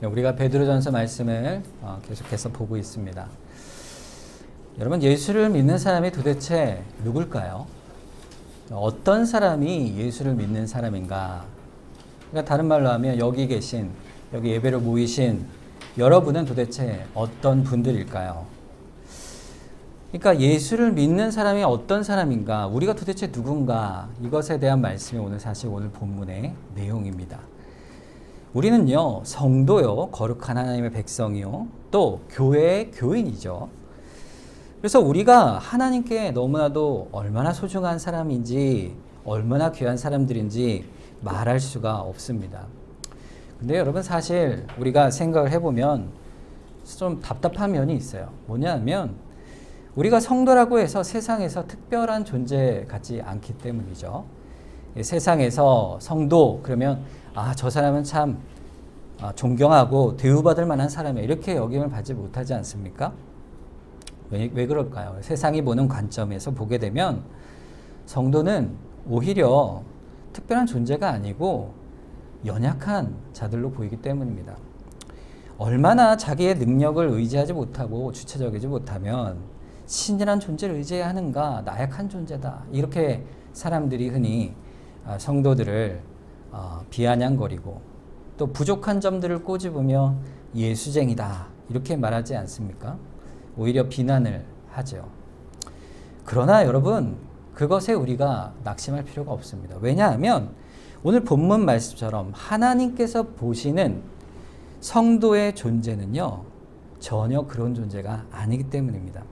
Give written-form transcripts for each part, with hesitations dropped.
우리가 베드로전서 말씀을 계속해서 보고 있습니다. 여러분, 예수를 믿는 사람이 도대체 누굴까요? 어떤 사람이 예수를 믿는 사람인가? 그러니까 다른 말로 하면 여기 예배로 모이신 여러분은 도대체 어떤 분들일까요? 그러니까 예수를 믿는 사람이 어떤 사람인가? 우리가 도대체 누군가? 이것에 대한 말씀이 오늘 본문의 내용입니다. 우리는요, 성도요, 거룩한 하나님의 백성이요, 또 교회의 교인이죠. 그래서 우리가 하나님께 너무나도 얼마나 소중한 사람인지, 얼마나 귀한 사람들인지 말할 수가 없습니다. 근데 여러분, 사실 우리가 생각을 해보면 좀 답답한 면이 있어요. 뭐냐면 우리가 성도라고 해서 세상에서 특별한 존재 같지 않기 때문이죠. 세상에서 성도 그러면 저 사람은 참 존경하고 대우받을 만한 사람이야, 이렇게 여김을 받지 못하지 않습니까? 왜 그럴까요? 세상이 보는 관점에서 보게 되면 성도는 오히려 특별한 존재가 아니고 연약한 자들로 보이기 때문입니다. 얼마나 자기의 능력을 의지하지 못하고 주체적이지 못하면 신이란 존재를 의지해야 하는가, 나약한 존재다, 이렇게 사람들이 흔히 성도들을 비아냥거리고 또 부족한 점들을 꼬집으며 예수쟁이다, 이렇게 말하지 않습니까? 오히려 비난을 하죠. 그러나 여러분, 그것에 우리가 낙심할 필요가 없습니다. 왜냐하면 오늘 본문 말씀처럼 하나님께서 보시는 성도의 존재는요, 전혀 그런 존재가 아니기 때문입니다.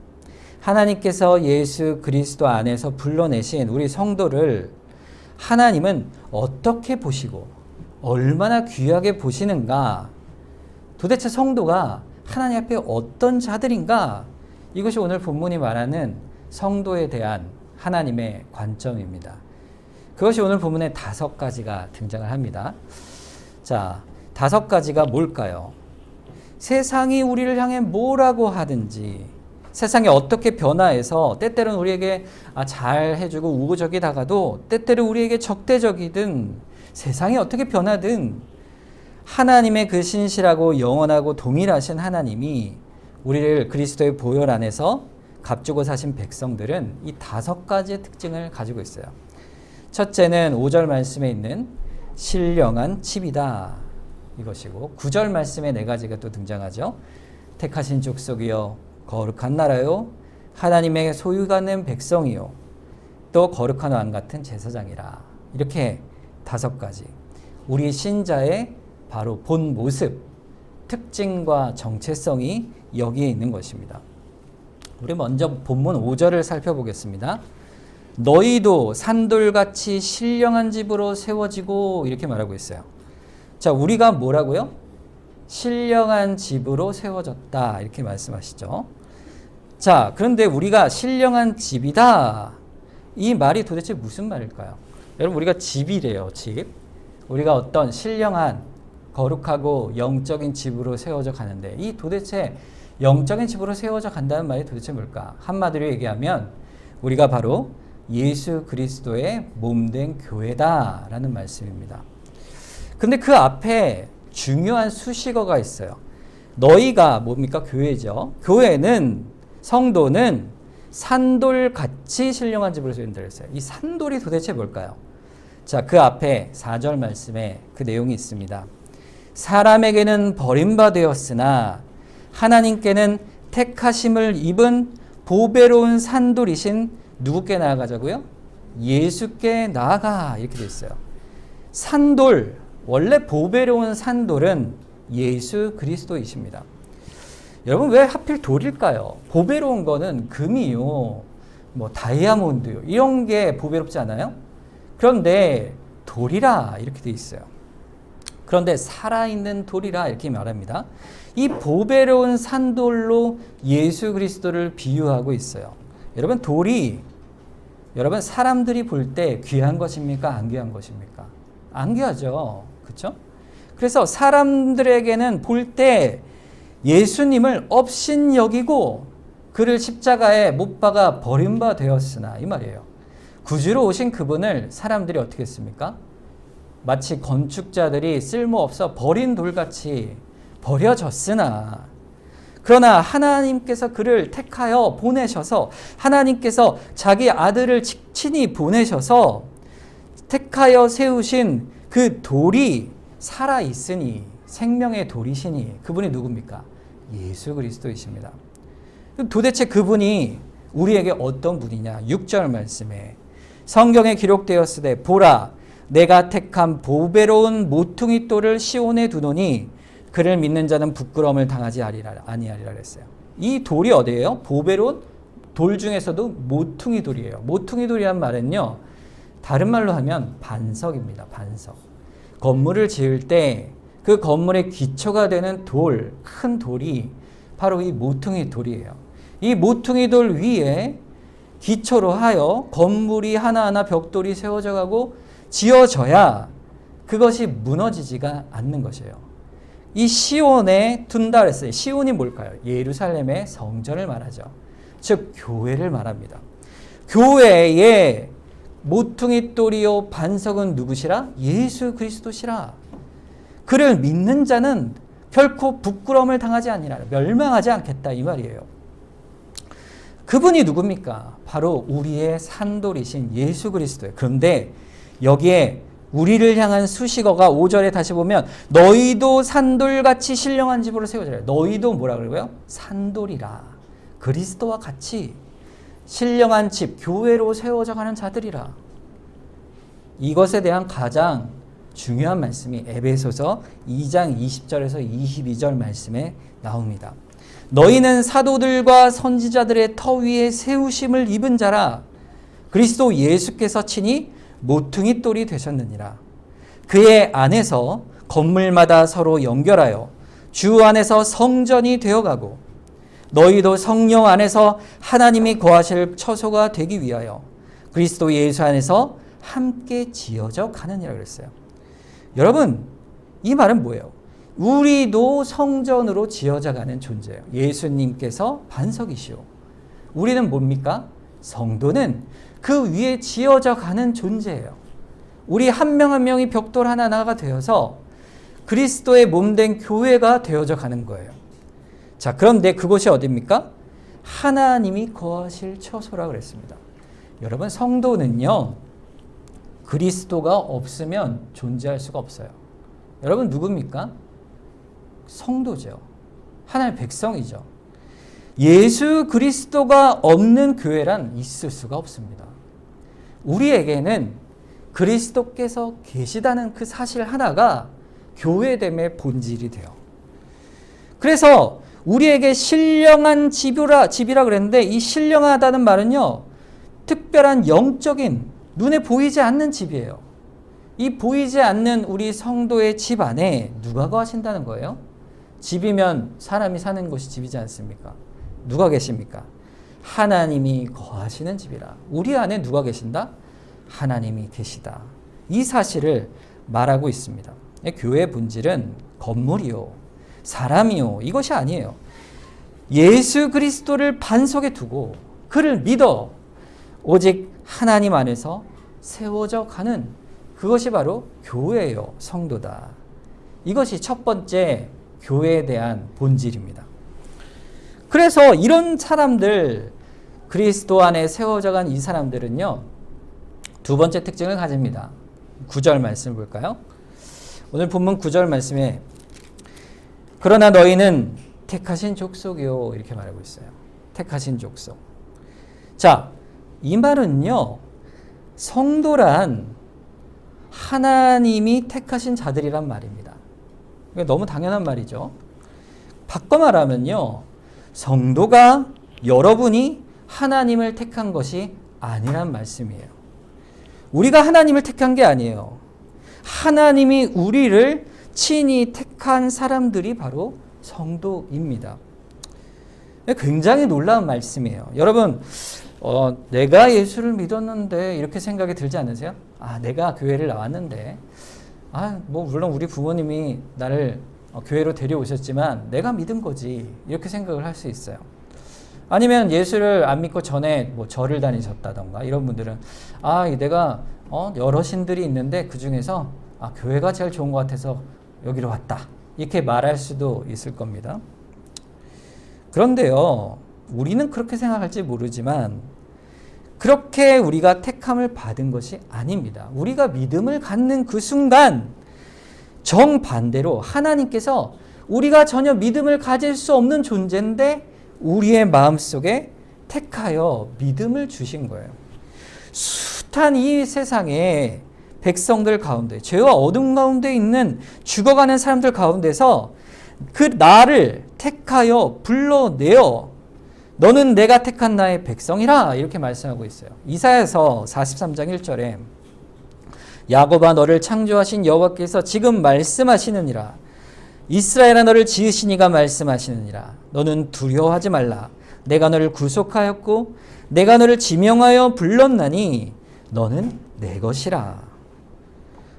하나님께서 예수 그리스도 안에서 불러내신 우리 성도를 하나님은 어떻게 보시고 얼마나 귀하게 보시는가, 도대체 성도가 하나님 앞에 어떤 자들인가, 이것이 오늘 본문이 말하는 성도에 대한 하나님의 관점입니다. 그것이 오늘 본문에 5가지가 등장을 합니다. 자, 5가지가 뭘까요? 세상이 우리를 향해 뭐라고 하든지, 세상이 어떻게 변화해서 때때로는 우리에게 잘 해주고 우호적이다가도 때때로 우리에게 적대적이든, 세상이 어떻게 변하든 하나님의 그 신실하고 영원하고 동일하신 하나님이 우리를 그리스도의 보혈 안에서 값주고 사신 백성들은 이 5가지의 특징을 가지고 있어요. 첫째는 5절 말씀에 있는 신령한 집이다, 이것이고, 9절 말씀에 4가지가 또 등장하죠. 택하신 족속이요, 거룩한 나라요, 하나님의 소유가는 백성이요, 또 거룩한 왕 같은 제사장이라. 이렇게 5가지, 우리 신자의 바로 본 모습, 특징과 정체성이 여기에 있는 것입니다. 우리 먼저 본문 5절을 살펴보겠습니다. 너희도 산돌같이 신령한 집으로 세워지고, 이렇게 말하고 있어요. 자, 우리가 뭐라고요? 신령한 집으로 세워졌다, 이렇게 말씀하시죠. 자, 그런데 우리가 신령한 집이다, 이 말이 도대체 무슨 말일까요? 여러분, 우리가 집이래요, 집. 우리가 어떤 신령한 거룩하고 영적인 집으로 세워져 가는데, 이 도대체 영적인 집으로 세워져 간다는 말이 도대체 뭘까? 한마디로 얘기하면 우리가 바로 예수 그리스도의 몸된 교회다라는 말씀입니다. 근데 그 앞에 중요한 수식어가 있어요. 너희가 뭡니까? 교회죠. 교회는, 성도는 산돌같이 신령한 집으로 세운다 그랬어요. 이 산돌이 도대체 뭘까요? 자, 그 앞에 4절 말씀에 그 내용이 있습니다. 사람에게는 버림받았으나 하나님께는 택하심을 입은 보배로운 산돌이신 누구께 나아가자고요? 예수께 나아가, 이렇게 돼 있어요. 산돌, 원래 보배로운 산돌은 예수 그리스도이십니다. 여러분, 왜 하필 돌일까요? 보배로운 거는 금이요, 다이아몬드요, 이런 게 보배롭지 않아요? 그런데 돌이라, 이렇게 돼 있어요. 그런데 살아있는 돌이라, 이렇게 말합니다. 이 보배로운 산돌로 예수 그리스도를 비유하고 있어요. 여러분, 돌이, 여러분, 사람들이 볼 때 귀한 것입니까? 안 귀한 것입니까? 안 귀하죠. 그렇죠? 그래서 사람들에게는 볼 때 예수님을 업신여기고 그를 십자가에 못 박아 버림바 되었으나, 이 말이에요. 구주로 오신 그분을 사람들이 어떻게 했습니까? 마치 건축자들이 쓸모없어 버린 돌같이 버려졌으나 그러나 하나님께서 그를 택하여 보내셔서 하나님께서 자기 아들을 친히 보내셔서 택하여 세우신 그 돌이 살아있으니 생명의 돌이시니 그분이 누굽니까? 예수 그리스도이십니다. 도대체 그분이 우리에게 어떤 분이냐? 6절 말씀에 성경에 기록되었으되 보라 내가 택한 보배로운 모퉁이 돌을 시온에 두노니 그를 믿는 자는 부끄러움을 당하지 아니하리라 그랬어요. 이 돌이 어디예요? 보배로운 돌 중에서도 모퉁이 돌이에요. 모퉁이 돌이란 말은요. 다른 말로 하면 반석입니다. 반석. 건물을 지을 때 그 건물의 기초가 되는 돌, 큰 돌이 바로 이 모퉁이 돌이에요. 이 모퉁이 돌 위에 기초로 하여 건물이 하나하나 벽돌이 세워져 가고 지어져야 그것이 무너지지가 않는 것이에요. 이 시온에 둔다 그랬어요. 시온이 뭘까요? 예루살렘의 성전을 말하죠. 즉 교회를 말합니다. 교회의 모퉁이 돌이요 반석은 누구시라? 예수 그리스도시라. 그를 믿는 자는 결코 부끄러움을 당하지 아니라 멸망하지 않겠다 이 말이에요. 그분이 누굽니까? 바로 우리의 산돌이신 예수 그리스도예요. 그런데 여기에 우리를 향한 수식어가 5절에 다시 보면 너희도 산돌같이 신령한 집으로 세워져라. 너희도 뭐라 그러고요? 산돌이라. 그리스도와 같이 신령한 집, 교회로 세워져 가는 자들이라. 이것에 대한 가장 중요한 말씀이 에베소서 2장 20절에서 22절 말씀에 나옵니다. 너희는 사도들과 선지자들의 터 위에 세우심을 입은 자라. 그리스도 예수께서 친히 모퉁이 돌이 되셨느니라. 그의 안에서 건물마다 서로 연결하여 주 안에서 성전이 되어가고 너희도 성령 안에서 하나님이 거하실 처소가 되기 위하여 그리스도 예수 안에서 함께 지어져 가느니라 그랬어요. 여러분, 이 말은 뭐예요? 우리도 성전으로 지어져 가는 존재예요. 예수님께서 반석이시오. 우리는 뭡니까? 성도는 그 위에 지어져 가는 존재예요. 우리 한 명 한 명이 벽돌 하나하나가 되어서 그리스도의 몸된 교회가 되어져 가는 거예요. 자, 그런데 그곳이 어디입니까? 하나님이 거하실 처소라고 그랬습니다. 여러분, 성도는요, 그리스도가 없으면 존재할 수가 없어요. 여러분, 누굽니까? 성도죠. 하나님의 백성이죠. 예수 그리스도가 없는 교회란 있을 수가 없습니다. 우리에게는 그리스도께서 계시다는 그 사실 하나가 교회됨의 본질이 돼요. 그래서 우리에게 신령한 집이라 그랬는데 이 신령하다는 말은요, 특별한 영적인 눈에 보이지 않는 집이에요. 이 보이지 않는 우리 성도의 집 안에 누가 거하신다는 거예요? 집이면 사람이 사는 곳이 집이지 않습니까? 누가 계십니까? 하나님이 거하시는 집이라. 우리 안에 누가 계신다? 하나님이 계시다. 이 사실을 말하고 있습니다. 교회의 본질은 건물이요, 사람이요, 이것이 아니에요. 예수 그리스도를 반석에 두고 그를 믿어 오직 하나님 안에서 세워져 가는 그것이 바로 교회요, 성도다. 이것이 첫 번째 교회에 대한 본질입니다. 그래서 이런 사람들, 그리스도 안에 세워져 간 이 사람들은요, 두 번째 특징을 가집니다. 9절 말씀을 볼까요? 오늘 본문 9절 말씀에 그러나 너희는 택하신 족속이요 이렇게 말하고 있어요. 택하신 족속. 자, 이 말은요, 성도란 하나님이 택하신 자들이란 말입니다. 너무 당연한 말이죠. 바꿔 말하면요, 성도가 여러분이 하나님을 택한 것이 아니란 말씀이에요. 우리가 하나님을 택한 게 아니에요. 하나님이 우리를 친히 택한 사람들이 바로 성도입니다. 굉장히 놀라운 말씀이에요. 여러분, 내가 예수를 믿었는데 이렇게 생각이 들지 않으세요? 내가 교회를 나왔는데, 물론 우리 부모님이 나를 교회로 데려오셨지만 내가 믿은 거지, 이렇게 생각을 할 수 있어요. 아니면 예수를 안 믿고 전에 절을 다니셨다던가 이런 분들은 내가 여러 신들이 있는데 그 중에서 교회가 제일 좋은 것 같아서 여기로 왔다, 이렇게 말할 수도 있을 겁니다. 그런데요, 우리는 그렇게 생각할지 모르지만 그렇게 우리가 택함을 받은 것이 아닙니다. 우리가 믿음을 갖는 그 순간 정반대로 하나님께서 우리가 전혀 믿음을 가질 수 없는 존재인데 우리의 마음속에 택하여 믿음을 주신 거예요. 숱한 이 세상에 백성들 가운데, 죄와 어둠 가운데 있는 죽어가는 사람들 가운데서 그 나를 택하여 불러내어 너는 내가 택한 나의 백성이라 이렇게 말씀하고 있어요. 이사야서 43장 1절에 야곱아 너를 창조하신 여호와께서 지금 말씀하시느니라. 이스라엘아 너를 지으신 이가 말씀하시느니라. 너는 두려워하지 말라. 내가 너를 구속하였고 내가 너를 지명하여 불렀나니 너는 내 것이라.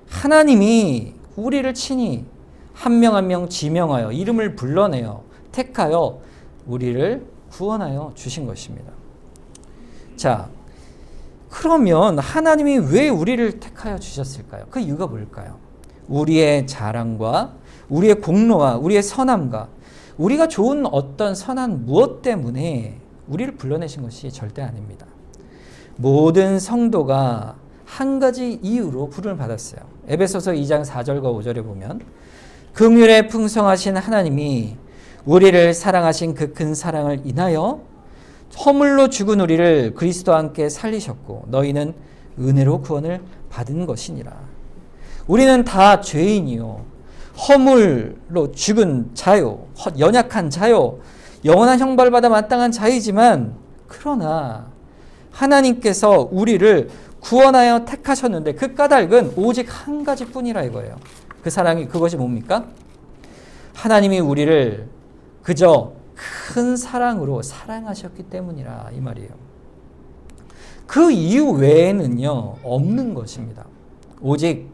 하나님이 우리를 친히 한 명 한 명 지명하여 이름을 불러내어 택하여 우리를 구원하여 주신 것입니다. 자, 그러면 하나님이 왜 우리를 택하여 주셨을까요? 그 이유가 뭘까요? 우리의 자랑과 우리의 공로와 우리의 선함과 우리가 좋은 어떤 선한 무엇 때문에 우리를 불러내신 것이 절대 아닙니다. 모든 성도가 한 가지 이유로 부름을 받았어요. 에베소서 2장 4절과 5절에 보면 긍휼에 풍성하신 하나님이 우리를 사랑하신 그 큰 사랑을 인하여 허물로 죽은 우리를 그리스도와 함께 살리셨고 너희는 은혜로 구원을 받은 것이니라. 우리는 다 죄인이요 허물로 죽은 자요 연약한 자요 영원한 형벌을 받아 마땅한 자이지만 그러나 하나님께서 우리를 구원하여 택하셨는데 그 까닭은 오직 한 가지뿐이라 이거예요. 그 사랑이 그것이 뭡니까? 하나님이 우리를 그저 큰 사랑으로 사랑하셨기 때문이라 이 말이에요. 그 이유 외에는요 없는 것입니다. 오직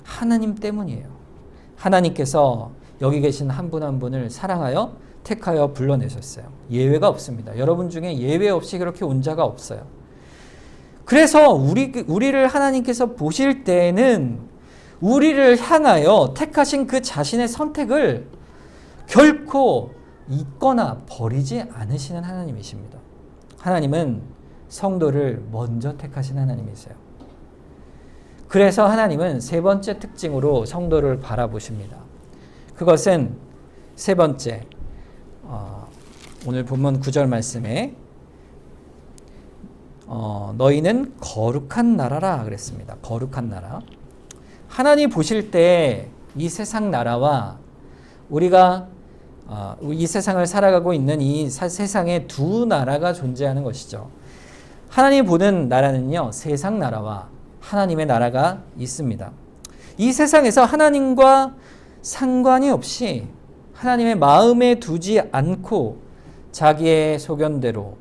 하나님 때문이에요. 하나님께서 여기 계신 한 분 한 분을 사랑하여 택하여 불러내셨어요. 예외가 없습니다. 여러분 중에 예외 없이 그렇게 온 자가 없어요. 그래서 우리를 하나님께서 보실 때에는 우리를 향하여 택하신 그 자신의 선택을 결코 잊거나 버리지 않으시는 하나님이십니다. 하나님은 성도를 먼저 택하신 하나님이세요. 그래서 하나님은 세 번째 특징으로 성도를 바라보십니다. 그것은 세 번째, 오늘 본문 9절 말씀에 너희는 거룩한 나라라 그랬습니다. 거룩한 나라. 하나님 보실 때 이 세상 나라와 우리가 이 세상을 살아가고 있는 이 세상에 두 나라가 존재하는 것이죠. 하나님 보는 나라는요, 세상 나라와 하나님의 나라가 있습니다. 이 세상에서 하나님과 상관이 없이 하나님의 마음에 두지 않고 자기의 소견대로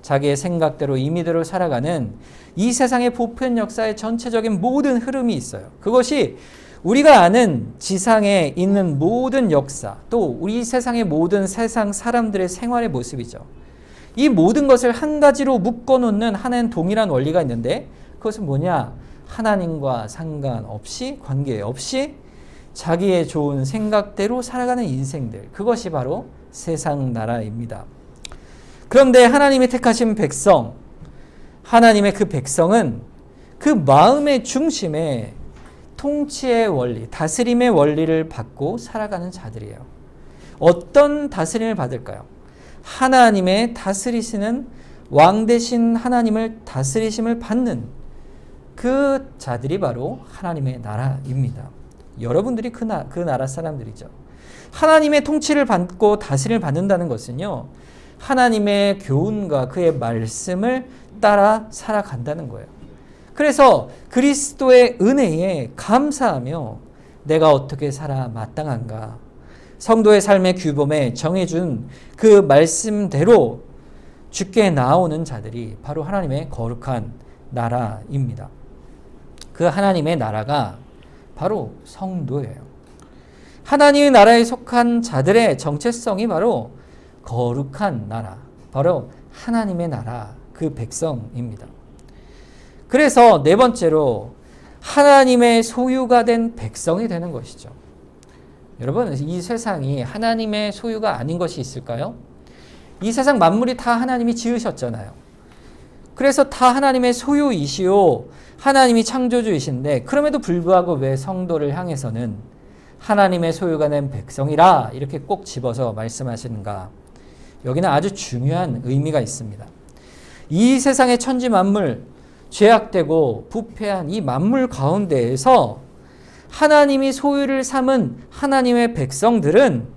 자기의 생각대로 임의대로 살아가는 이 세상의 보편 역사의 전체적인 모든 흐름이 있어요. 그것이 우리가 아는 지상에 있는 모든 역사, 또 우리 세상의 모든 세상 사람들의 생활의 모습이죠. 이 모든 것을 한 가지로 묶어놓는 하나는 동일한 원리가 있는데 그것은 뭐냐? 하나님과 상관없이 관계없이 자기의 좋은 생각대로 살아가는 인생들, 그것이 바로 세상 나라입니다. 그런데 하나님이 택하신 백성, 하나님의 그 백성은 그 마음의 중심에 통치의 원리, 다스림의 원리를 받고 살아가는 자들이에요. 어떤 다스림을 받을까요? 하나님의 다스리시는 왕 되신 하나님을 다스리심을 받는 그 자들이 바로 하나님의 나라입니다. 여러분들이 그 나라 사람들이죠. 하나님의 통치를 받고 다스림을 받는다는 것은요, 하나님의 교훈과 그의 말씀을 따라 살아간다는 거예요. 그래서 그리스도의 은혜에 감사하며 내가 어떻게 살아 마땅한가, 성도의 삶의 규범에 정해준 그 말씀대로 주께 나오는 자들이 바로 하나님의 거룩한 나라입니다. 그 하나님의 나라가 바로 성도예요. 하나님의 나라에 속한 자들의 정체성이 바로 거룩한 나라, 바로 하나님의 나라, 그 백성입니다. 그래서 네 번째로 하나님의 소유가 된 백성이 되는 것이죠. 여러분, 이 세상이 하나님의 소유가 아닌 것이 있을까요? 이 세상 만물이 다 하나님이 지으셨잖아요. 그래서 다 하나님의 소유이시오, 하나님이 창조주이신데, 그럼에도 불구하고 왜 성도를 향해서는 하나님의 소유가 된 백성이라 이렇게 꼭 집어서 말씀하시는가? 여기는 아주 중요한 의미가 있습니다. 이 세상의 천지 만물, 죄악되고 부패한 이 만물 가운데에서 하나님이 소유를 삼은 하나님의 백성들은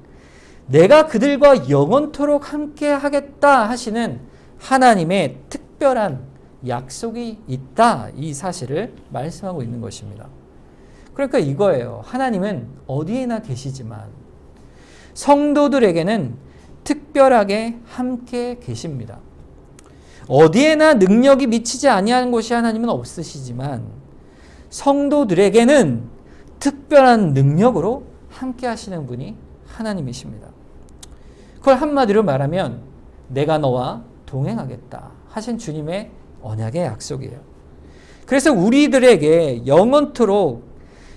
내가 그들과 영원토록 함께 하겠다 하시는 하나님의 특별한 약속이 있다, 이 사실을 말씀하고 있는 것입니다. 그러니까 이거예요. 하나님은 어디에나 계시지만 성도들에게는 특별하게 함께 계십니다. 어디에나 능력이 미치지 아니하는 곳이 하나님은 없으시지만 성도들에게는 특별한 능력으로 함께 하시는 분이 하나님이십니다. 그걸 한마디로 말하면 내가 너와 동행하겠다 하신 주님의 언약의 약속이에요. 그래서 우리들에게 영원토록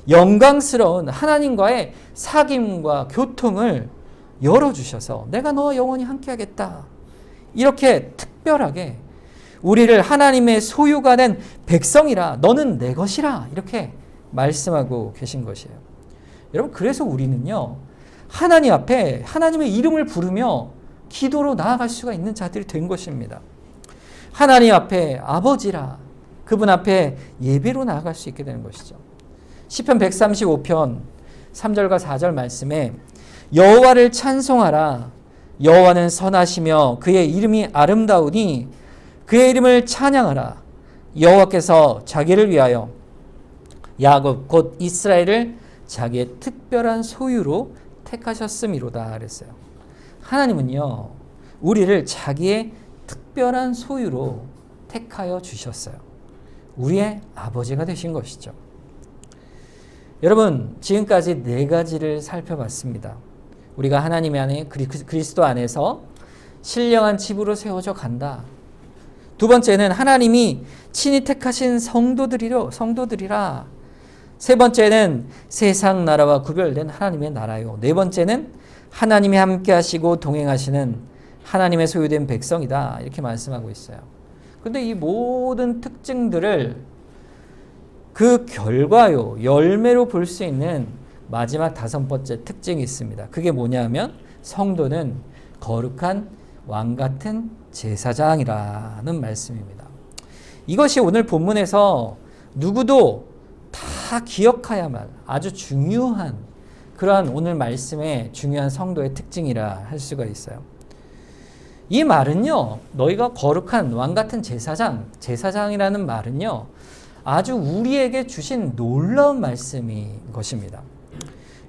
영광스러운 하나님과의 사귐과 교통을 열어주셔서 내가 너와 영원히 함께하겠다, 이렇게 특별하게 우리를 하나님의 소유가 된 백성이라, 너는 내 것이라, 이렇게 말씀하고 계신 것이에요. 여러분, 그래서 우리는요, 하나님 앞에 하나님의 이름을 부르며 기도로 나아갈 수가 있는 자들이 된 것입니다. 하나님 앞에 아버지라, 그분 앞에 예배로 나아갈 수 있게 되는 것이죠. 시편 135편 3절과 4절 말씀에 여호와를 찬송하라, 여호와는 선하시며 그의 이름이 아름다우니 그의 이름을 찬양하라, 여호와께서 자기를 위하여 야곱 곧 이스라엘을 자기의 특별한 소유로 택하셨음이로다 그랬어요. 하나님은요, 우리를 자기의 특별한 소유로 택하여 주셨어요. 우리의 아버지가 되신 것이죠. 여러분, 지금까지 네 가지를 살펴봤습니다. 우리가 하나님 안에 그리스도 안에서 신령한 집으로 세워져 간다. 두 번째는 하나님이 친히 택하신 성도들이라. 세 번째는 세상 나라와 구별된 하나님의 나라요. 네 번째는 하나님이 함께 하시고 동행하시는 하나님의 소유된 백성이다, 이렇게 말씀하고 있어요. 그런데 이 모든 특징들을 그 결과요, 열매로 볼 수 있는 마지막 다섯 번째 특징이 있습니다. 그게 뭐냐면 성도는 거룩한 왕 같은 제사장이라는 말씀입니다. 이것이 오늘 본문에서 누구도 다 기억해야만 아주 중요한 그러한 오늘 말씀의 중요한 성도의 특징이라 할 수가 있어요. 이 말은요, 너희가 거룩한 왕 같은 제사장이라는 말은요, 아주 우리에게 주신 놀라운 말씀인 것입니다.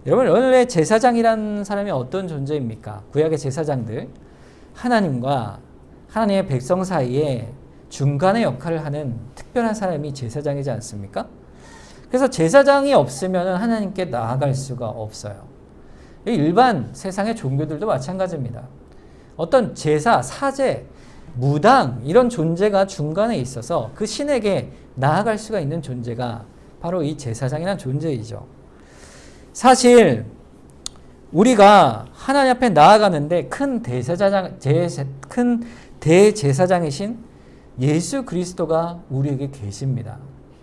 여러분, 원래 제사장이라는 사람이 어떤 존재입니까? 구약의 제사장들, 하나님과 하나님의 백성 사이에 중간의 역할을 하는 특별한 사람이 제사장이지 않습니까? 그래서 제사장이 없으면 하나님께 나아갈 수가 없어요. 일반 세상의 종교들도 마찬가지입니다. 어떤 제사, 사제, 무당 이런 존재가 중간에 있어서 그 신에게 나아갈 수가 있는 존재가 바로 이 제사장이라는 존재이죠. 사실 우리가 하나님 앞에 나아가는데 큰 대제사장이신 예수 그리스도가 우리에게 계십니다.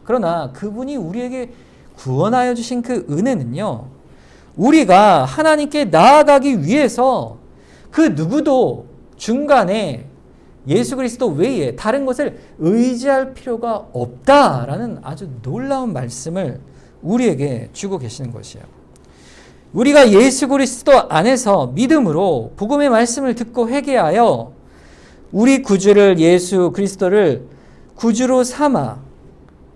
그러나 그분이 우리에게 구원하여 주신 그 은혜는요, 우리가 하나님께 나아가기 위해서 그 누구도 중간에 예수 그리스도 외에 다른 것을 의지할 필요가 없다라는 아주 놀라운 말씀을 우리에게 주고 계시는 것이에요. 우리가 예수 그리스도 안에서 믿음으로 복음의 말씀을 듣고 회개하여 우리 구주를 예수 그리스도를 구주로 삼아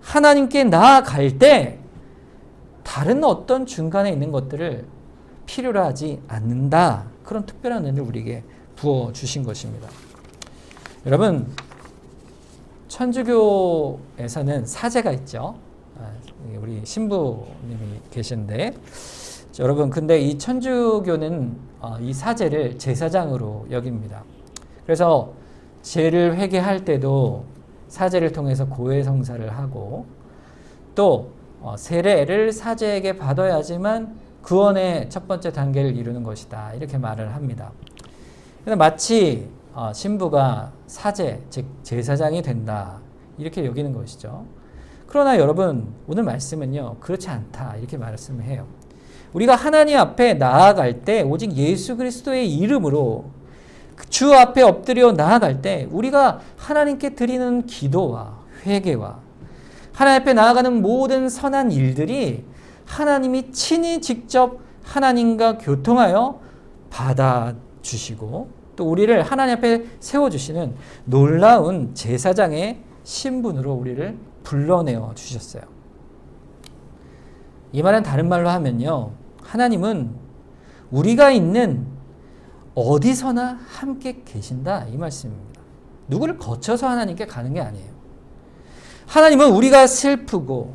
하나님께 나아갈 때 다른 어떤 중간에 있는 것들을 필요로 하지 않는다. 그런 특별한 은혜를 우리에게 부어주신 것입니다. 여러분, 천주교에서는 사제가 있죠. 우리 신부님이 계신데, 여러분, 근데 이 천주교는 이 사제를 제사장으로 여깁니다. 그래서 죄를 회개할 때도 사제를 통해서 고해성사를 하고, 또 세례를 사제에게 받아야지만 구원의 첫 번째 단계를 이루는 것이다. 이렇게 말을 합니다. 마치 신부가 사제, 즉 제사장이 된다. 이렇게 여기는 것이죠. 그러나 여러분, 오늘 말씀은요, 그렇지 않다. 이렇게 말씀을 해요. 우리가 하나님 앞에 나아갈 때 오직 예수 그리스도의 이름으로 주 앞에 엎드려 나아갈 때 우리가 하나님께 드리는 기도와 회개와 하나님 앞에 나아가는 모든 선한 일들이 하나님이 친히 직접 하나님과 교통하여 받아주시고 또 우리를 하나님 앞에 세워주시는 놀라운 제사장의 신분으로 우리를 불러내어 주셨어요. 이 말은 다른 말로 하면요, 하나님은 우리가 있는 어디서나 함께 계신다 이 말씀입니다. 누구를 거쳐서 하나님께 가는 게 아니에요. 하나님은 우리가 슬프고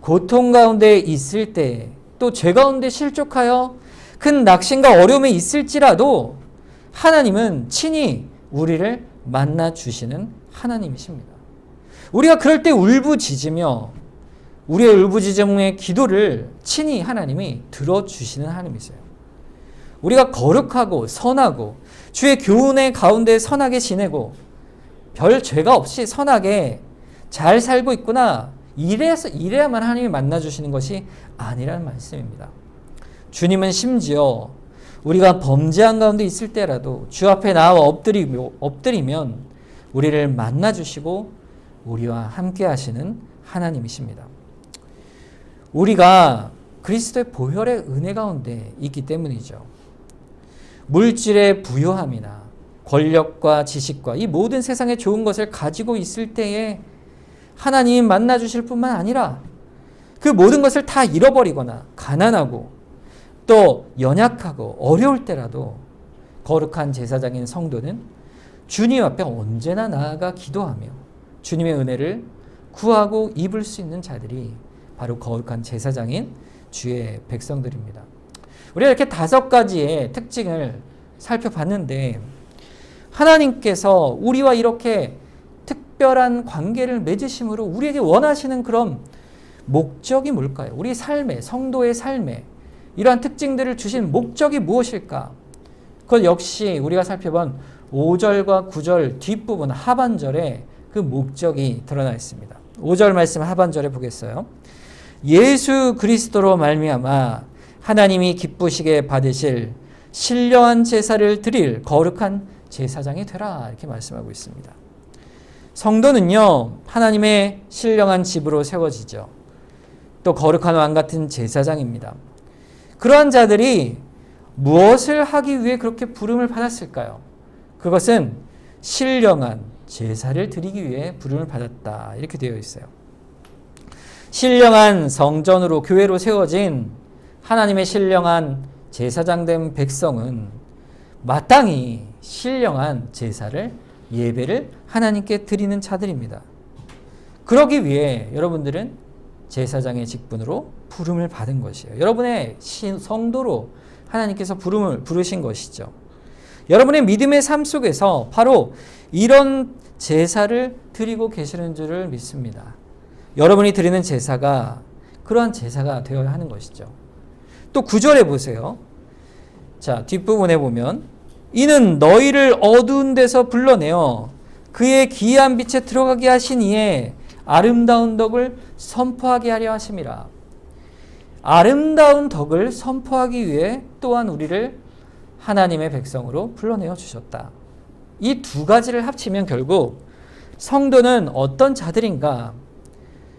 고통 가운데 있을 때 또 죄 가운데 실족하여 큰 낙심과 어려움에 있을지라도 하나님은 친히 우리를 만나 주시는 하나님이십니다. 우리가 그럴 때 울부짖으며 우리의 울부짖음의 기도를 친히 하나님이 들어주시는 하나님이세요. 우리가 거룩하고 선하고 주의 교훈의 가운데 선하게 지내고 별 죄가 없이 선하게 잘 살고 있구나, 이래야만 하나님이 만나주시는 것이 아니라는 말씀입니다. 주님은 심지어 우리가 범죄한 가운데 있을 때라도 주 앞에 나와 엎드리면 우리를 만나주시고 우리와 함께 하시는 하나님이십니다. 우리가 그리스도의 보혈의 은혜 가운데 있기 때문이죠. 물질의 부요함이나 권력과 지식과 이 모든 세상의 좋은 것을 가지고 있을 때에 하나님 만나주실 뿐만 아니라 그 모든 것을 다 잃어버리거나 가난하고 또 연약하고 어려울 때라도 거룩한 제사장인 성도는 주님 앞에 언제나 나아가 기도하며 주님의 은혜를 구하고 입을 수 있는 자들이 바로 거룩한 제사장인 주의 백성들입니다. 우리가 이렇게 5가지의 특징을 살펴봤는데 하나님께서 우리와 이렇게 특별한 관계를 맺으심으로 우리에게 원하시는 그런 목적이 뭘까요? 우리 삶에, 성도의 삶에 이러한 특징들을 주신 목적이 무엇일까? 그것 역시 우리가 살펴본 5절과 9절 뒷부분 하반절에 그 목적이 드러나 있습니다. 5절 말씀 하반절에 보겠어요. 예수 그리스도로 말미암아 하나님이 기쁘시게 받으실 신령한 제사를 드릴 거룩한 제사장이 되라, 이렇게 말씀하고 있습니다. 성도는요, 하나님의 신령한 집으로 세워지죠. 또 거룩한 왕 같은 제사장입니다. 그러한 자들이 무엇을 하기 위해 그렇게 부름을 받았을까요? 그것은 신령한 제사를 드리기 위해 부름을 받았다, 이렇게 되어 있어요. 신령한 성전으로 교회로 세워진 하나님의 신령한 제사장된 백성은 마땅히 신령한 제사를 예배를 하나님께 드리는 자들입니다. 그러기 위해 여러분들은 제사장의 직분으로 부름을 받은 것이에요. 여러분의 성도로 하나님께서 부르신 것이죠. 여러분의 믿음의 삶 속에서 바로 이런 제사를 드리고 계시는 줄을 믿습니다. 여러분이 드리는 제사가 그러한 제사가 되어야 하는 것이죠. 또 9절에 보세요. 자, 뒷부분에 보면 이는 너희를 어두운 데서 불러내어 그의 기이한 빛에 들어가게 하신 이에 아름다운 덕을 선포하게 하려 하심이라. 아름다운 덕을 선포하기 위해 또한 우리를 하나님의 백성으로 불러내어 주셨다. 이 2가지를 합치면 결국 성도는 어떤 자들인가,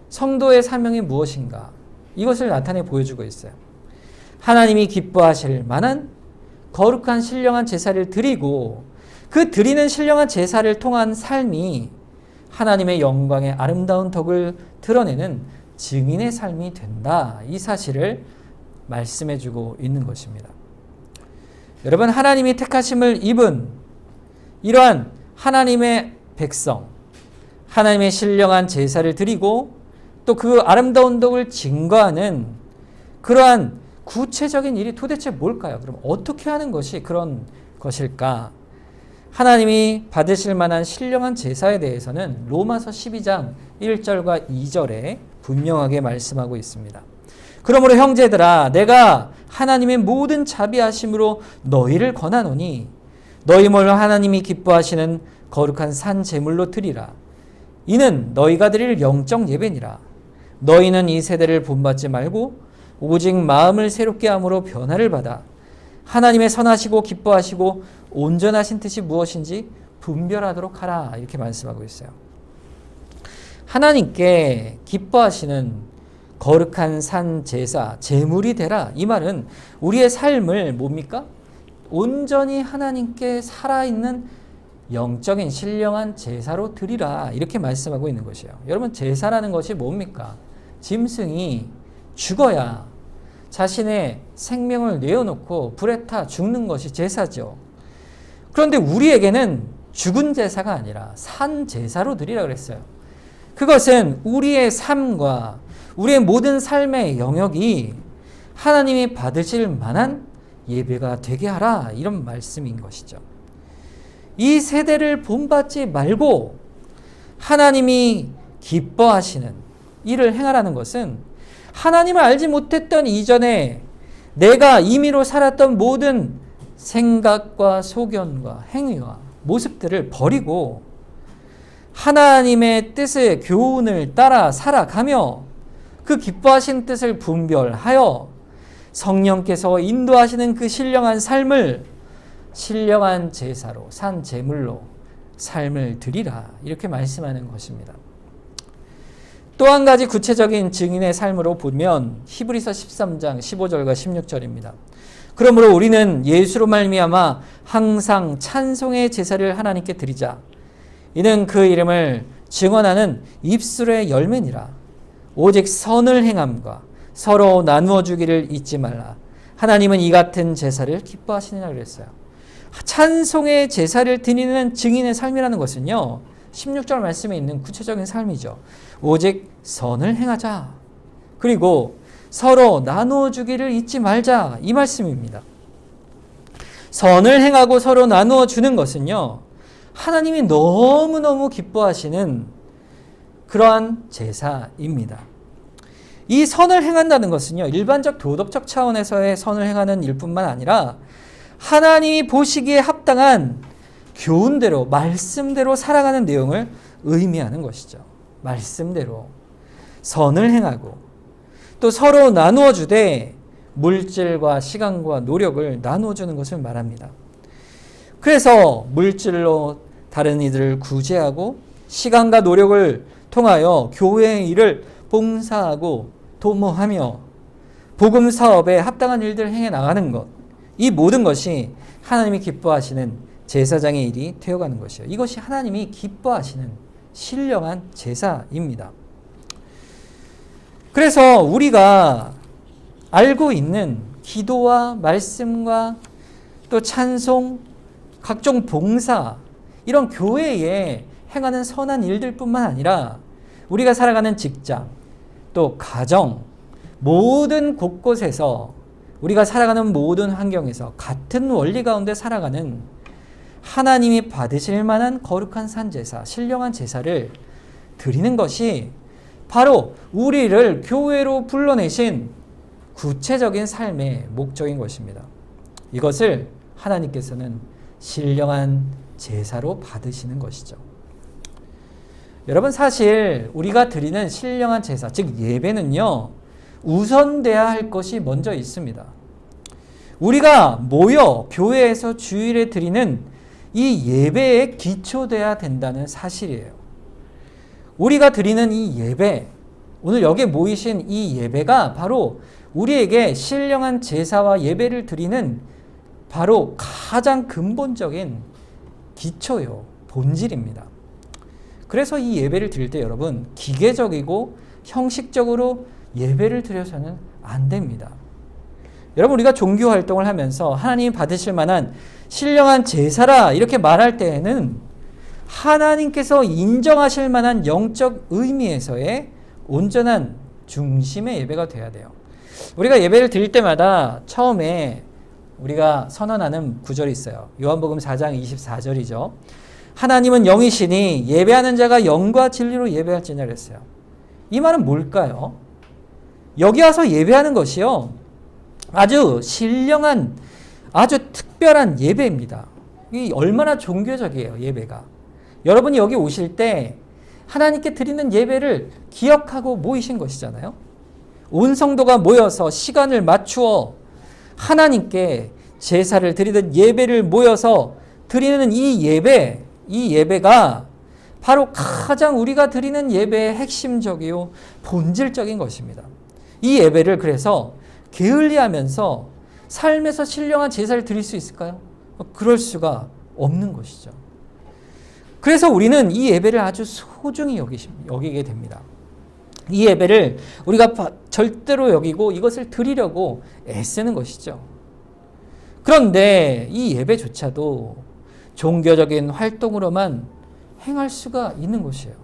성도의 사명이 무엇인가, 이것을 나타내 보여주고 있어요. 하나님이 기뻐하실 만한 거룩한 신령한 제사를 드리고 그 드리는 신령한 제사를 통한 삶이 하나님의 영광의 아름다운 덕을 드러내는 증인의 삶이 된다, 이 사실을 말씀해주고 있는 것입니다. 여러분, 하나님이 택하심을 입은 이러한 하나님의 백성, 하나님의 신령한 제사를 드리고 또 그 아름다운 덕을 증거하는 그러한 구체적인 일이 도대체 뭘까요? 그럼 어떻게 하는 것이 그런 것일까? 하나님이 받으실 만한 신령한 제사에 대해서는 로마서 12장 1절과 2절에 분명하게 말씀하고 있습니다. 그러므로 형제들아, 내가 하나님의 모든 자비하심으로 너희를 권하노니 너희 몰로 하나님이 기뻐하시는 거룩한 산 제물로 드리라. 이는 너희가 드릴 영적 예배니라. 너희는 이 세대를 본받지 말고 오직 마음을 새롭게 함으로 변화를 받아 하나님의 선하시고 기뻐하시고 온전하신 뜻이 무엇인지 분별하도록 하라. 이렇게 말씀하고 있어요. 하나님께 기뻐하시는 거룩한 산 제사, 제물이 되라. 이 말은 우리의 삶을 뭡니까? 온전히 하나님께 살아있는 영적인 신령한 제사로 드리라. 이렇게 말씀하고 있는 것이에요. 여러분, 제사라는 것이 뭡니까? 짐승이 죽어야 자신의 생명을 내어놓고 불에 타 죽는 것이 제사죠. 그런데 우리에게는 죽은 제사가 아니라 산 제사로 드리라 그랬어요. 그것은 우리의 삶과 우리의 모든 삶의 영역이 하나님이 받으실 만한 예배가 되게 하라. 이런 말씀인 것이죠. 이 세대를 본받지 말고 하나님이 기뻐하시는 일을 행하라는 것은 하나님을 알지 못했던 이전에 내가 임의로 살았던 모든 생각과 소견과 행위와 모습들을 버리고 하나님의 뜻의 교훈을 따라 살아가며 그 기뻐하신 뜻을 분별하여 성령께서 인도하시는 그 신령한 삶을 신령한 제사로 산 제물로 삶을 드리라. 이렇게 말씀하는 것입니다. 또 한 가지 구체적인 증인의 삶으로 보면 히브리서 13장 15절과 16절입니다. 그러므로 우리는 예수로 말미암아 항상 찬송의 제사를 하나님께 드리자. 이는 그 이름을 증언하는 입술의 열매니라. 오직 선을 행함과 서로 나누어 주기를 잊지 말라. 하나님은 이 같은 제사를 기뻐하시느냐 그랬어요. 찬송의 제사를 드리는 증인의 삶이라는 것은요, 16절 말씀에 있는 구체적인 삶이죠. 오직 선을 행하자. 그리고 서로 나누어 주기를 잊지 말자. 이 말씀입니다. 선을 행하고 서로 나누어 주는 것은요, 하나님이 너무너무 기뻐하시는 그러한 제사입니다. 이 선을 행한다는 것은요, 일반적 도덕적 차원에서의 선을 행하는 일뿐만 아니라 하나님이 보시기에 합당한 교훈대로, 말씀대로 살아가는 내용을 의미하는 것이죠. 말씀대로 선을 행하고 또 서로 나누어 주되 물질과 시간과 노력을 나누어 주는 것을 말합니다. 그래서 물질로 다른 이들을 구제하고 시간과 노력을 통하여 교회의 일을 봉사하고 도모하며 복음 사업에 합당한 일들을 행해 나가는 것, 이 모든 것이 하나님이 기뻐하시는 제사장의 일이 되어가는 것이요. 이것이 하나님이 기뻐하시는 신령한 제사입니다. 그래서 우리가 알고 있는 기도와 말씀과 또 찬송, 각종 봉사, 이런 교회에 행하는 선한 일들뿐만 아니라 우리가 살아가는 직장, 또 가정, 모든 곳곳에서 우리가 살아가는 모든 환경에서 같은 원리 가운데 살아가는 하나님이 받으실 만한 거룩한 산제사, 신령한 제사를 드리는 것이 바로 우리를 교회로 불러내신 구체적인 삶의 목적인 것입니다. 이것을 하나님께서는 신령한 제사로 받으시는 것이죠. 여러분, 사실 우리가 드리는 신령한 제사, 즉 예배는요, 우선돼야 할 것이 먼저 있습니다. 우리가 모여 교회에서 주일에 드리는 이 예배에 기초돼야 된다는 사실이에요. 우리가 드리는 이 예배, 오늘 여기에 모이신 이 예배가 바로 우리에게 신령한 제사와 예배를 드리는 바로 가장 근본적인 기초요, 본질입니다. 그래서 이 예배를 드릴 때 여러분, 기계적이고 형식적으로 예배를 드려서는 안 됩니다. 여러분, 우리가 종교 활동을 하면서 하나님이 받으실 만한 신령한 제사라 이렇게 말할 때에는 하나님께서 인정하실 만한 영적 의미에서의 온전한 중심의 예배가 돼야 돼요. 우리가 예배를 드릴 때마다 처음에 우리가 선언하는 구절이 있어요. 요한복음 4장 24절이죠. 하나님은 영이시니 예배하는 자가 영과 진리로 예배할지니라 그랬어요. 이 말은 뭘까요? 여기 와서 예배하는 것이요, 아주 신령한 아주 특별한 예배입니다. 이 얼마나 종교적이에요, 예배가. 여러분이 여기 오실 때 하나님께 드리는 예배를 기억하고 모이신 것이잖아요. 온 성도가 모여서 시간을 맞추어 하나님께 제사를 드리는 예배를 모여서 드리는 이 예배가 바로 가장 우리가 드리는 예배의 핵심적이요 본질적인 것입니다. 이 예배를 그래서 게을리하면서 삶에서 신령한 제사를 드릴 수 있을까요? 그럴 수가 없는 것이죠. 그래서 우리는 이 예배를 아주 소중히 여기게 됩니다. 이 예배를 우리가 절대로 여기고 이것을 드리려고 애쓰는 것이죠. 그런데 이 예배조차도 종교적인 활동으로만 행할 수가 있는 것이에요.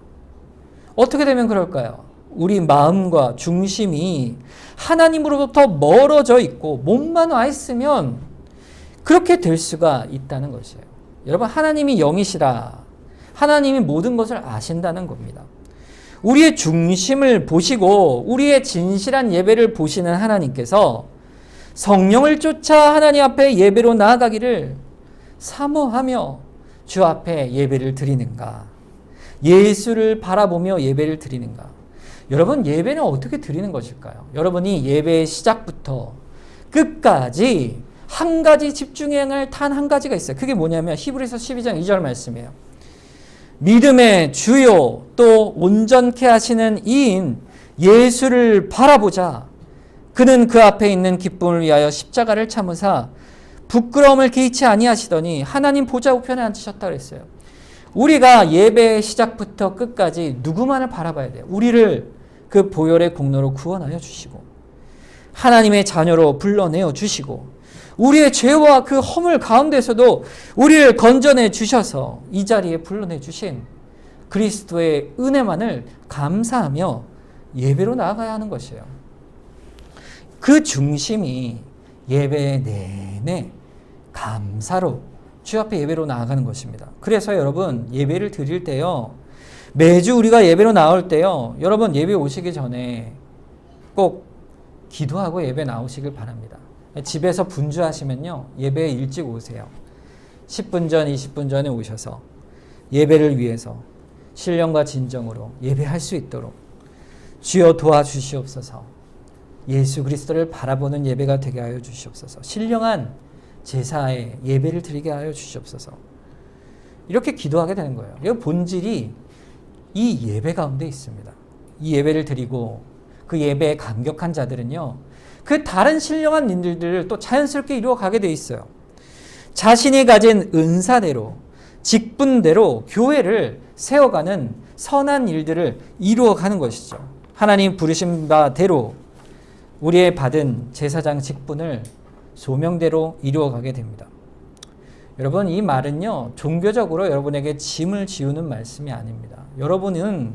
어떻게 되면 그럴까요? 우리 마음과 중심이 하나님으로부터 멀어져 있고 몸만 와 있으면 그렇게 될 수가 있다는 것이에요. 여러분, 하나님이 영이시라. 하나님이 모든 것을 아신다는 겁니다. 우리의 중심을 보시고 우리의 진실한 예배를 보시는 하나님께서 성령을 쫓아 하나님 앞에 예배로 나아가기를 사모하며 주 앞에 예배를 드리는가? 예수를 바라보며 예배를 드리는가? 여러분, 예배는 어떻게 드리는 것일까요? 여러분이 예배의 시작부터 끝까지 한 가지 집중해야 단 한 가지가 있어요. 그게 뭐냐면 히브리서 12장 2절 말씀이에요. 믿음의 주요 또 온전케 하시는 이인 예수를 바라보자. 그는 그 앞에 있는 기쁨을 위하여 십자가를 참으사 부끄러움을 개의치 아니하시더니 하나님 보좌 우편에 앉으셨다 그랬어요. 우리가 예배의 시작부터 끝까지 누구만을 바라봐야 돼요? 우리를 그 보혈의 공로로 구원하여 주시고 하나님의 자녀로 불러내어 주시고 우리의 죄와 그 허물 가운데서도 우리를 건져내 주셔서 이 자리에 불러내 주신 그리스도의 은혜만을 감사하며 예배로 나아가야 하는 것이에요. 그 중심이 예배 내내 감사로 주 앞에 예배로 나아가는 것입니다. 그래서 여러분, 예배를 드릴 때요, 매주 우리가 예배로 나올 때요, 여러분 예배 오시기 전에 꼭 기도하고 예배 나오시길 바랍니다. 집에서 분주하시면요, 예배에 일찍 오세요. 10분 전, 20분 전에 오셔서 예배를 위해서 신령과 진정으로 예배할 수 있도록 주여 도와주시옵소서. 예수 그리스도를 바라보는 예배가 되게 하여 주시옵소서. 신령한 제사에 예배를 드리게 하여 주시옵소서. 이렇게 기도하게 되는 거예요. 이 본질이 이 예배 가운데 있습니다. 이 예배를 드리고 그 예배에 감격한 자들은요, 그 다른 신령한 일들을 또 자연스럽게 이루어가게 돼 있어요. 자신이 가진 은사대로, 직분대로 교회를 세워가는 선한 일들을 이루어가는 것이죠. 하나님 부르신 바대로 우리의 받은 제사장 직분을 소명대로 이루어가게 됩니다. 여러분, 이 말은요, 종교적으로 여러분에게 짐을 지우는 말씀이 아닙니다. 여러분은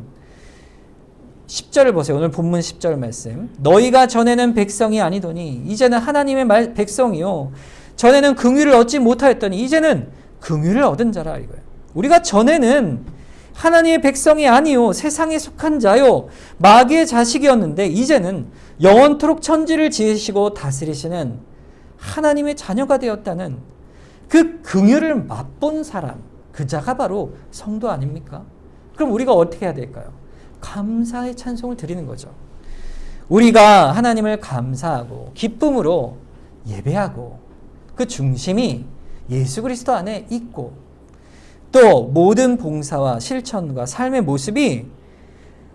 10절을 보세요. 오늘 본문 10절 말씀. 너희가 전에는 백성이 아니더니 이제는 하나님의 백성이요. 전에는 긍휼을 얻지 못하였더니 이제는 긍휼을 얻은 자라 이거예요. 우리가 전에는 하나님의 백성이 아니요, 세상에 속한 자요, 마귀의 자식이었는데 이제는 영원토록 천지를 지으시고 다스리시는 하나님의 자녀가 되었다는 그 긍휼을 맛본 사람, 그 자가 바로 성도 아닙니까? 그럼 우리가 어떻게 해야 될까요? 감사의 찬송을 드리는 거죠. 우리가 하나님을 감사하고 기쁨으로 예배하고 그 중심이 예수 그리스도 안에 있고 또 모든 봉사와 실천과 삶의 모습이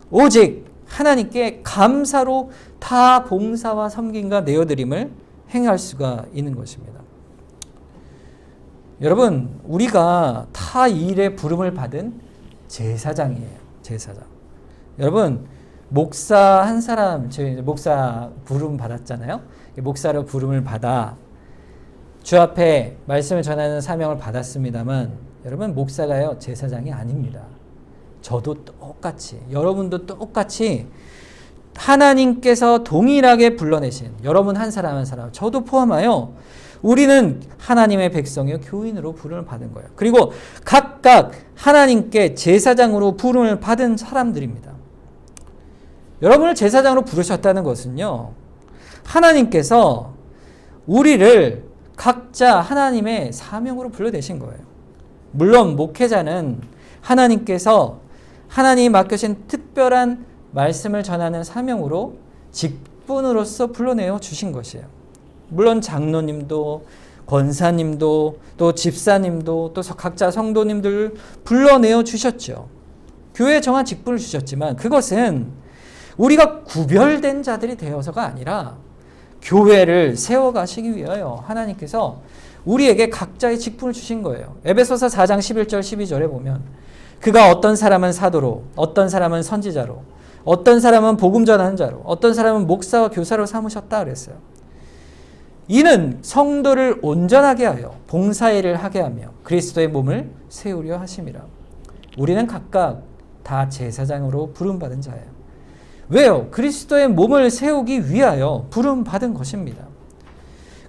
오직 하나님께 감사로 다 봉사와 섬김과 내어드림을 행할 수가 있는 것입니다. 여러분, 우리가 타 일에 부름을 받은 제사장이에요. 제사장. 여러분, 목사 한 사람, 저희 목사 부름 받았잖아요. 목사로 부름을 받아 주 앞에 말씀을 전하는 사명을 받았습니다만, 여러분, 목사가요, 제사장이 아닙니다. 저도 똑같이, 여러분도 똑같이 하나님께서 동일하게 불러내신 여러분 한 사람 한 사람, 저도 포함하여 우리는 하나님의 백성이요, 교인으로 부름을 받은 거예요. 그리고 각각 하나님께 제사장으로 부름을 받은 사람들입니다. 여러분을 제사장으로 부르셨다는 것은요, 하나님께서 우리를 각자 하나님의 사명으로 불러내신 거예요. 물론 목회자는 하나님께서 하나님이 맡겨진 특별한 말씀을 전하는 사명으로 직분으로서 불러내어 주신 것이에요. 물론 장로님도 권사님도 또 집사님도 또 각자 성도님들 불러내어 주셨죠. 교회에 정한 직분을 주셨지만 그것은 우리가 구별된 자들이 되어서가 아니라 교회를 세워가시기 위하여 하나님께서 우리에게 각자의 직분을 주신 거예요. 에베소서 4장 11절 12절에 보면 그가 어떤 사람은 사도로, 어떤 사람은 선지자로, 어떤 사람은 복음 전하는 자로, 어떤 사람은 목사와 교사로 삼으셨다 그랬어요. 이는 성도를 온전하게 하여 봉사일을 하게 하며 그리스도의 몸을 세우려 하심이라. 우리는 각각 다 제사장으로 부름받은 자예요. 왜요? 그리스도의 몸을 세우기 위하여 부름받은 것입니다.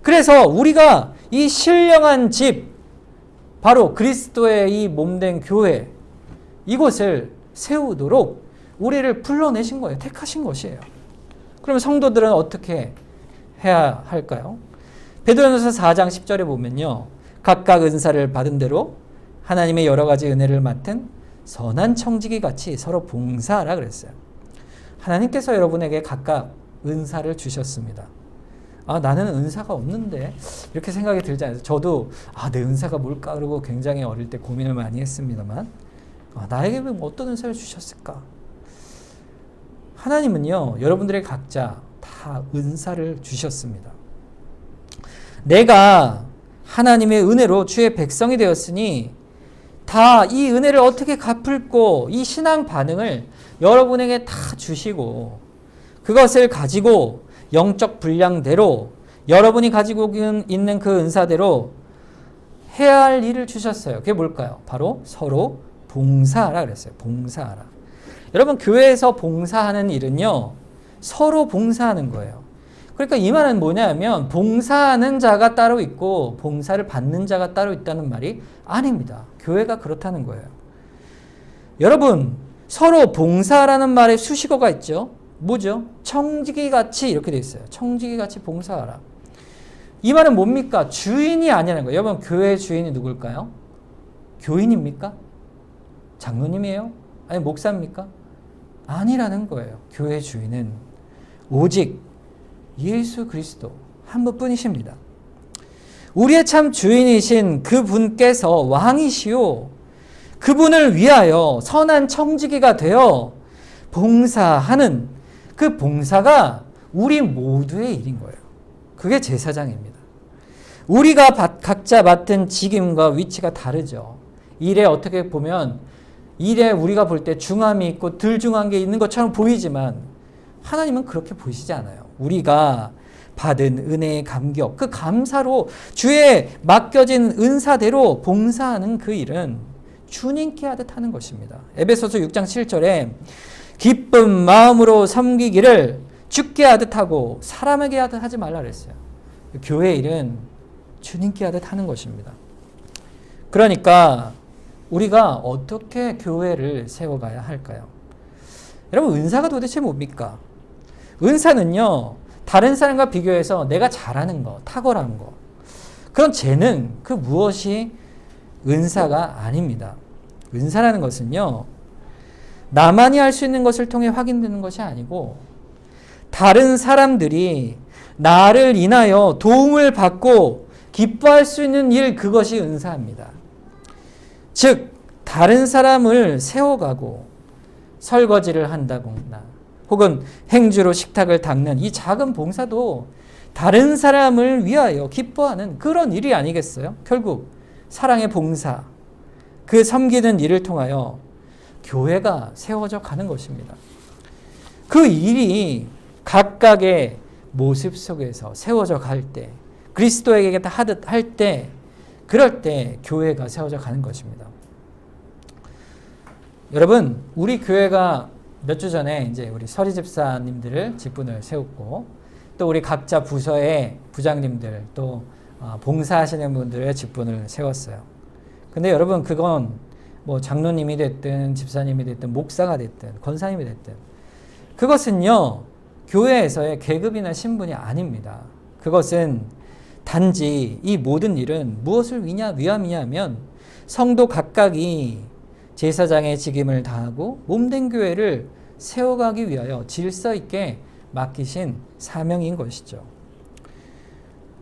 그래서 우리가 이 신령한 집, 바로 그리스도의 이 몸된 교회, 이곳을 세우도록 우리를 불러내신 거예요. 택하신 것이에요. 그러면 성도들은 어떻게 해야 할까요? 베드로전서 4장 10절에 보면요. 각각 은사를 받은 대로 하나님의 여러 가지 은혜를 맡은 선한 청지기 같이 서로 봉사하라 그랬어요. 하나님께서 여러분에게 각각 은사를 주셨습니다. 아, 나는 은사가 없는데 이렇게 생각이 들지 않아요. 저도 내 은사가 뭘까 그러고 굉장히 어릴 때 고민을 많이 했습니다만 나에게 어떤 은사를 주셨을까? 하나님은요, 여러분들에게 각자 다 은사를 주셨습니다. 내가 하나님의 은혜로 주의 백성이 되었으니 다 이 은혜를 어떻게 갚을꼬, 이 신앙 반응을 여러분에게 다 주시고 그것을 가지고 영적 분량대로 여러분이 가지고 있는 그 은사대로 해야 할 일을 주셨어요. 그게 뭘까요? 바로 서로 봉사하라 그랬어요. 봉사하라. 여러분, 교회에서 봉사하는 일은요, 서로 봉사하는 거예요. 그러니까 이 말은 뭐냐면 봉사하는 자가 따로 있고 봉사를 받는 자가 따로 있다는 말이 아닙니다. 교회가 그렇다는 거예요. 여러분, 서로 봉사라는 말에 수식어가 있죠. 뭐죠? 청지기같이 이렇게 돼 있어요. 청지기같이 봉사하라. 이 말은 뭡니까? 주인이 아니라는 거예요. 여러분, 교회의 주인이 누굴까요? 교인입니까? 장로님이에요? 아니 목사입니까? 아니라는 거예요. 교회 주인은 오직 예수 그리스도 한 분뿐이십니다. 우리의 참 주인이신 그분께서 왕이시오. 그분을 위하여 선한 청지기가 되어 봉사하는 그 봉사가 우리 모두의 일인 거예요. 그게 제사장입니다. 우리가 각자 맡은 직임과 위치가 다르죠. 일에 어떻게 보면 일에 우리가 볼 때 중함이 있고 덜 중한 게 있는 것처럼 보이지만 하나님은 그렇게 보이시지 않아요. 우리가 받은 은혜의 감격, 그 감사로 주의 맡겨진 은사대로 봉사하는 그 일은 주님께 하듯 하는 것입니다. 에베소서 6장 7절에 기쁜 마음으로 섬기기를 주께 하듯 하고 사람에게 하듯 하지 말라 그랬어요. 교회 일은 주님께 하듯 하는 것입니다. 그러니까 우리가 어떻게 교회를 세워가야 할까요? 여러분, 은사가 도대체 뭡니까? 은사는요, 다른 사람과 비교해서 내가 잘하는 거, 탁월한 거, 그런 재능, 그 무엇이 은사가 아닙니다. 은사라는 것은요, 나만이 할 수 있는 것을 통해 확인되는 것이 아니고 다른 사람들이 나를 인하여 도움을 받고 기뻐할 수 있는 일, 그것이 은사입니다. 즉 다른 사람을 세워가고 설거지를 한다거나 혹은 행주로 식탁을 닦는 이 작은 봉사도 다른 사람을 위하여 기뻐하는 그런 일이 아니겠어요? 결국 사랑의 봉사, 그 섬기는 일을 통하여 교회가 세워져 가는 것입니다. 그 일이 각각의 모습 속에서 세워져 갈 때, 그리스도에게 다 하듯 할 때, 그럴 때 교회가 세워져 가는 것입니다. 여러분, 우리 교회가 몇 주 전에 이제 우리 서리 집사님들을 직분을 세웠고, 또 우리 각자 부서의 부장님들, 또 봉사하시는 분들의 직분을 세웠어요. 근데 여러분, 그건 뭐 장로님이 됐든 집사님이 됐든 목사가 됐든 권사님이 됐든 그것은요, 교회에서의 계급이나 신분이 아닙니다. 그것은 단지 이 모든 일은 무엇을 위함이냐 하면 성도 각각이 제사장의 직임을 다하고 몸된 교회를 세워가기 위하여 질서 있게 맡기신 사명인 것이죠.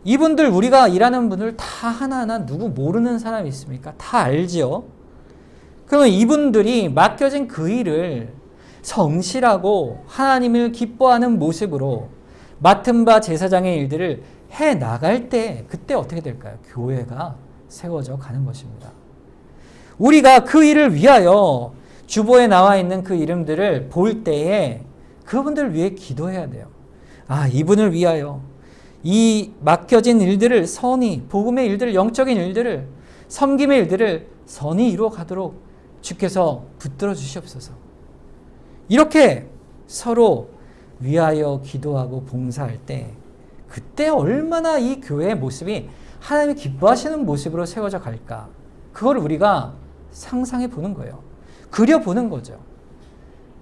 이분들, 우리가 일하는 분들 다 하나하나 누구 모르는 사람이 있습니까? 다 알지요. 그러면 이분들이 맡겨진 그 일을 성실하고 하나님을 기뻐하는 모습으로 맡은 바 제사장의 일들을 해 나갈 때 그때 어떻게 될까요? 교회가 세워져 가는 것입니다. 우리가 그 일을 위하여 주보에 나와 있는 그 이름들을 볼 때에 그분들을 위해 기도해야 돼요. 아, 이분을 위하여 이 맡겨진 일들을 선히, 복음의 일들을, 영적인 일들을, 섬김의 일들을 선히 이루어 가도록 주께서 붙들어 주시옵소서. 이렇게 서로 위하여 기도하고 봉사할 때 그때 얼마나 이 교회의 모습이 하나님이 기뻐하시는 모습으로 세워져 갈까, 그걸 우리가 상상해 보는 거예요. 그려보는 거죠.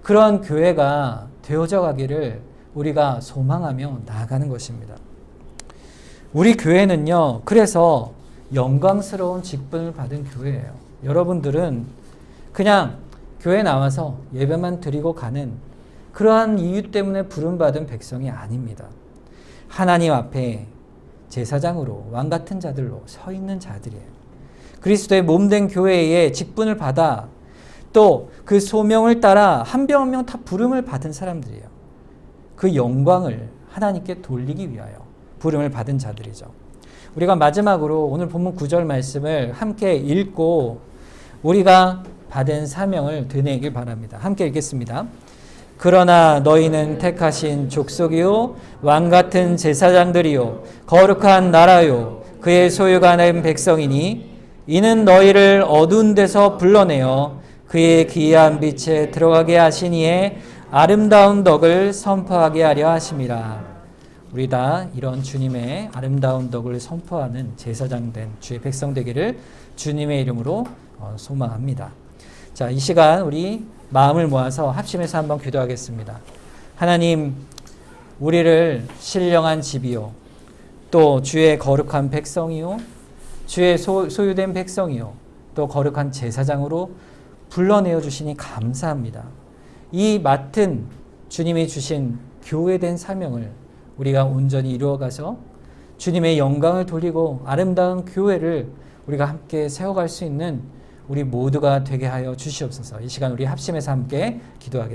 그런 교회가 되어져 가기를 우리가 소망하며 나아가는 것입니다. 우리 교회는요, 그래서 영광스러운 직분을 받은 교회예요. 여러분들은 그냥 교회 나와서 예배만 드리고 가는 그러한 이유 때문에 부름받은 백성이 아닙니다. 하나님 앞에 제사장으로 왕 같은 자들로 서 있는 자들이에요. 그리스도의 몸된 교회의 직분을 받아 또 그 소명을 따라 한 명 한 명 다 부름을 받은 사람들이에요. 그 영광을 하나님께 돌리기 위하여 부름을 받은 자들이죠. 우리가 마지막으로 오늘 본문 9절 말씀을 함께 읽고 우리가 받은 사명을 되뇌길 바랍니다. 함께 읽겠습니다. 그러나 너희는 택하신 족속이요 왕같은 제사장들이요 거룩한 나라요 그의 소유가 된 백성이니 이는 너희를 어두운 데서 불러내어 그의 기이한 빛에 들어가게 하시니에 아름다운 덕을 선포하게 하려 하심이라. 우리 다 이런 주님의 아름다운 덕을 선포하는 제사장 된 주의 백성 되기를 주님의 이름으로 소망합니다. 자, 이 시간 우리 마음을 모아서 합심해서 한번 기도하겠습니다. 하나님, 우리를 신령한 집이요 또 주의 거룩한 백성이요 주의 소유된 백성이요 또 거룩한 제사장으로 불러내어 주시니 감사합니다. 이 맡은 주님이 주신 교회된 사명을 우리가 온전히 이루어가서 주님의 영광을 돌리고 아름다운 교회를 우리가 함께 세워갈 수 있는 우리 모두가 되게 하여 주시옵소서. 이 시간 우리 합심해서 함께 기도하겠습니다.